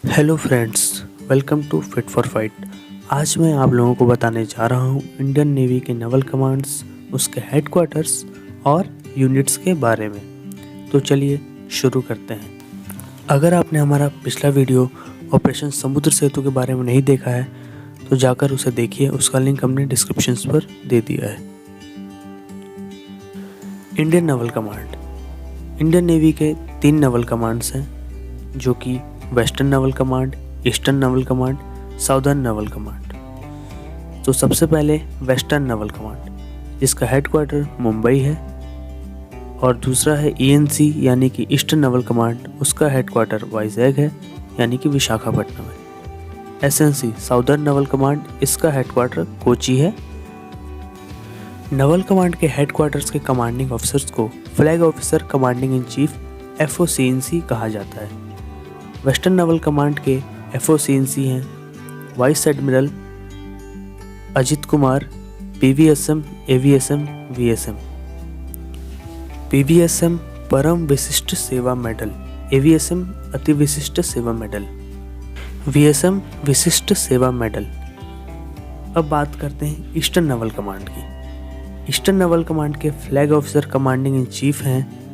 Hello friends, welcome to fit for fight. आज मैं आप लोगों को बताने जा रहा हूँ इंडियन नेवी के नेवल कमांड्स, उसके हेडक्वार्टर्स और यूनिट्स के बारे में। तो चलिए शुरू करते हैं। अगर आपने हमारा पिछला वीडियो ऑपरेशन समुद्र सेतु के बारे में नहीं देखा है तो जाकर उसे देखिए, उसका लिंक हमने डिस्क्रिप्शन पर दे दिया है। Indian naval command, Indian navy के 3 नेवल कमांड्स हैं जो कि western naval command, eastern naval command, southern naval command. तो सबसे पहले वेस्टर्न नेवल कमांड, जिसका हेडक्वार्टर मुंबई है, और दूसरा है ENC यानी कि ईस्टर्न नेवल कमांड, उसका हेडक्वार्टर वाइजैग है यानी कि विशाखापट्टनम है। SNC साउदर्न नेवल कमांड, इसका हेडक्वार्टर कोची है। नेवल कमांड के हेडक्वार्टर्स के कमांडिंग ऑफिसर्स को flag officer commanding in chief FOCNC कहा जाता है। वेस्टर्न नेवल कमांड के FOCNC हैं vice admiral Ajit Kumar, PVSM, AVSM, VSM। PVSM परम विशिष्ट सेवा मेडल, AVSM अति विशिष्ट सेवा मेडल, VSM विशिष्ट सेवा मेडल। अब बात करते हैं ईस्टर्न नेवल कमांड की। ईस्टर्न नेवल कमांड के flag officer commanding in chief हैं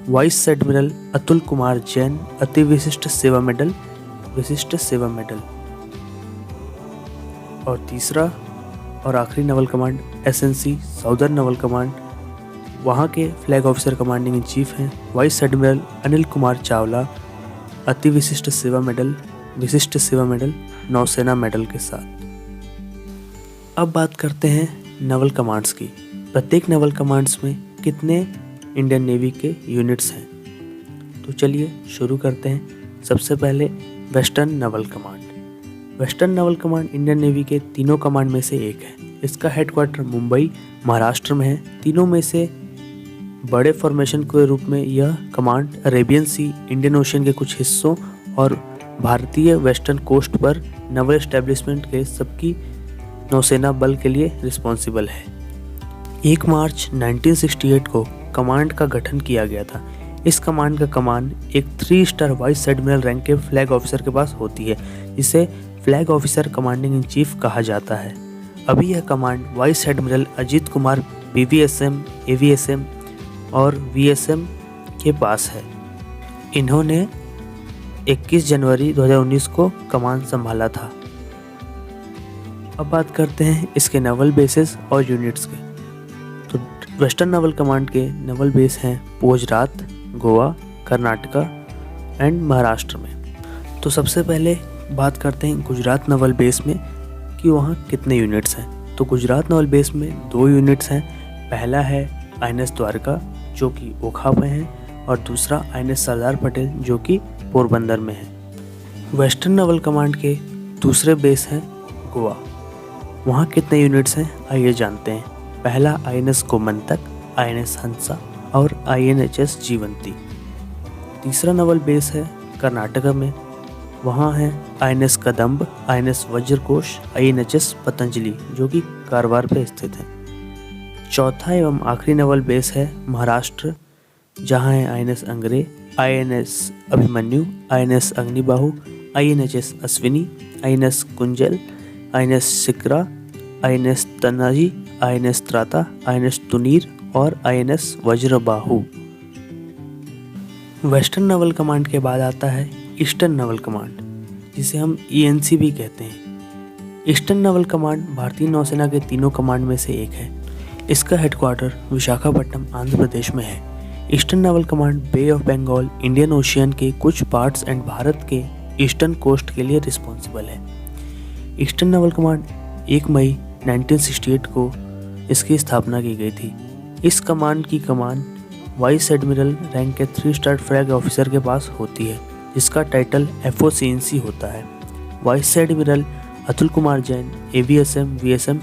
वाइस एडमिरल अतुल कुमार जैन, अति विशिष्ट सेवा मेडल, विशिष्ट सेवा मेडल। और तीसरा और आखिरी naval command SNC southern naval command, वहाँ के flag officer commanding in chief हैं वाइस एडमिरल अनिल कुमार चावला, अति विशिष्ट सेवा मेडल, विशिष्ट सेवा मेडल, नौसेना मेडल के साथ। अब बात करते हैं नेवल कमांड्स की। प्रत्येक नेवल कमांड्स में कितने इंडियन नेवी के यूनिट्स हैं, तो चलिए शुरू करते हैं। सबसे पहले western naval command. Western naval command Indian navy के तीनों कमांड में से एक है। इसका हेडक्वार्टर मुंबई, महाराष्ट्र में है। तीनों में से बड़े फॉर्मेशन के रूप में यह कमांड अरेबियन सी, इंडियन ओशन के कुछ हिस्सों और भारतीय वेस्टर्न कोस्ट पर नेवल एस्टेब्लिशमेंट के सबकी नौसेना बल के लिए रिस्पॉन्सिबल है। 1 मार्च 1968 को कमांड का गठन किया गया था। इस कमांड का कमान एक 3 स्टार वाइस एडमिरल रैंक के फ्लैग ऑफिसर के पास होती है, जिसे flag officer commanding in chief कहा जाता है। अभी यह command vice admiral Ajit Kumar PVSM, AVSM और VSM के पास है। इन्होंने 21 जनवरी 2019 को कमान संभाला था। अब बात करते हैं इसके नेवल बेसेस और यूनिट्स के। तो वेस्टर्न नेवल कमांड के नेवल बेस हैं गुजरात, गोवा, कर्नाटका एंड महाराष्ट्र में। तो सबसे पहले बात करते हैं गुजरात नेवल बेस में कि वहाँ कितने यूनिट्स हैं। तो गुजरात नेवल बेस में 2 यूनिट्स हैं। पहला है INS द्वारका जो कि ओखा में है, और दूसरा INS सरदार पटेल जो कि पोरबंदर में है। वेस्टर्न नेवल कमांड के दूसरे बेस हैं गोवा। वहाँ कितने यूनिट्स हैं आइए जानते हैं। पहला INS गोमंतक, INS हंसा और INHS जीवंती। तीसरा नेवल बेस है कर्नाटका में। वहाँ है INS कदम्ब, INS वज्रकोश, INHS पतंजलि जो कि कारवार पे स्थित है। चौथा एवं आखिरी नेवल बेस है महाराष्ट्र, जहाँ है INS अंग्रे, INS Abhimanyu, INS Agnibahu, INHS Ashwini, INS Kunjal, INS सिकरा, INS Tanaji, INS त्राता, INS तुनीर और INS Vajrabahu. Western naval command के बाद आता है ईस्टर्न नेवल कमांड, जिसे हम ENC भी कहते हैं। ईस्टर्न नेवल कमांड भारतीय नौसेना के तीनों कमांड में से एक है। इसका हेडक्वार्टर विशाखापट्टनम, आंध्र प्रदेश में है। Eastern naval command bay of Bengal, Indian ocean के कुछ पार्ट्स एंड भारत के ईस्टर्न कोस्ट के लिए रिस्पॉन्सिबल है। ईस्टर्न नेवल कमांड 1 मई 1968 को इसकी स्थापना की गई थी। इस कमांड की कमान वाइस एडमिरल रैंक के 3 स्टार फ्लैग ऑफिसर के पास होती है, जिसका टाइटल FOCNC होता है। Vice admiral Atul Kumar Jain, AVSM, VSM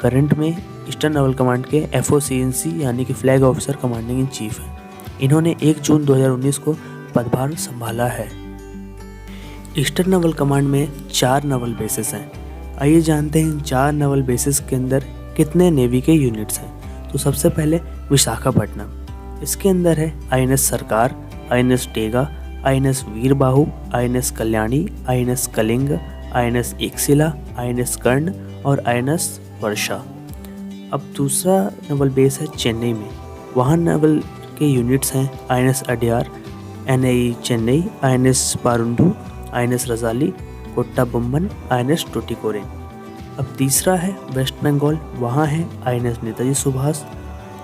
current में ईस्टर्न नेवल कमांड के FOCNC यानी कि flag officer commanding in chief हैं। इन्होंने 1 जून 2019 को पदभार संभाला है। ईस्टर्न नेवल कमांड में 4 नेवल बेसेस हैं। आइए जानते हैं इन 4 नेवल बेसेस के अंदर कितने नेवी के यूनिट्स हैं। तो सबसे पहले विशाखापट्टनम, इसके अंदर है INS सरकार, INS Tega, INS वीरबाहु, INS Kalyani, INS Kalinga, INS एकशिला, INS कर्ण और INS वर्षा। अब दूसरा नेवल बेस है चेन्नई में। वहाँ नेवल के यूनिट्स हैं INS Adyar, NAE Chennai, INS पारुंडू, INS रजाली, कोट्टाबोम्मन, INS टूटिकोरिन। अब तीसरा है वेस्ट बंगाल। वहाँ है INS नेताजी सुभाष।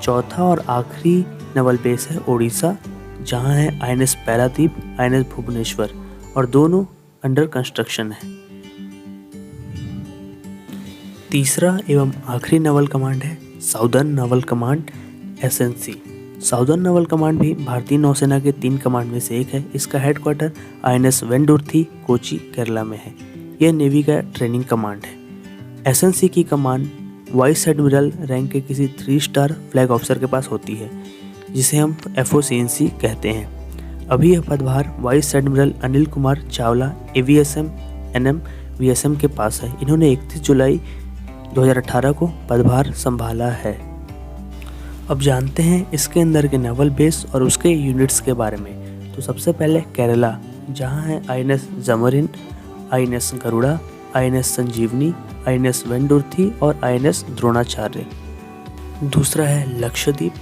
चौथा और आखिरी नेवल बेस है ओडिशा, जहाँ है INS पारादीप, INS भुवनेश्वर और दोनों अंडर कंस्ट्रक्शन है। तीसरा एवं आखिरी नेवल कमांड है southern naval command SNC। Southern naval command भी भारतीय नौसेना के 3 कमांड में से एक है। इसका हेडक्वार्टर INS वेंडुर्थी, कोची, केरला में है। यह नेवी का ट्रेनिंग कमांड है। SNC की कमांड वाइस एडमिरल रैंक के किसी 3 स्टार फ्लैग ऑफिसर के पास होती है, जिसे हम FOCNC कहते हैं। अभी यह पदभार vice admiral Anil Kumar Chawla AVSM NM VSM के पास है। इन्होंने 31 जुलाई 2018 को पदभार संभाला है। अब जानते हैं इसके अंदर के नेवल बेस और उसके यूनिट्स के बारे में। तो सबसे पहले केरला, जहां है INS जमरिन, INS गरुड़ा, INS संजीवनी, INS वेंडुर्थी और INS द्रोणाचार्य। दूसरा है लक्षद्वीप,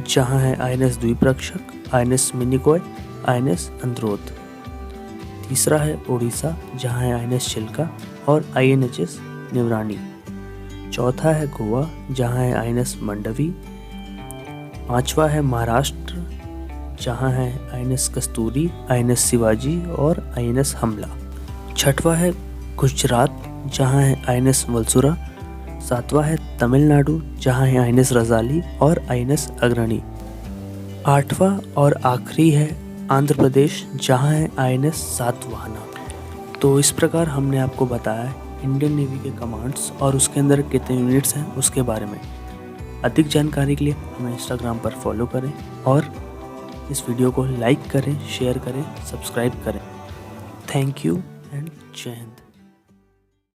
जहां है INS द्वीपरक्षक, INS Minicoy, INS Androth. तीसरा है उड़ीसा, जहां है INS चिल्का और INHS निवरानी। चौथा है गोवा, जहां है INS मंडवी। पांचवा है महाराष्ट्र, जहां है INS कस्तूरी, INS शिवाजी और INS हमला। छठवा है गुजरात, जहां है INS वलसुरा। सातवां है तमिलनाडु, जहां है INS रजाली और INS अग्रणी। आठवां और आखिरी है आंध्र प्रदेश, जहां है INS सातवाहना। तो इस प्रकार हमने आपको बताया इंडियन नेवी के कमांड्स और उसके अंदर कितने यूनिट्स हैं उसके बारे में। अधिक जानकारी के लिए हमें इंस्टाग्राम पर फॉलो करें और इस वीडियो को लाइक करें, शेयर करें, सब्सक्राइब करें। थैंक यू एंड जय हिंद।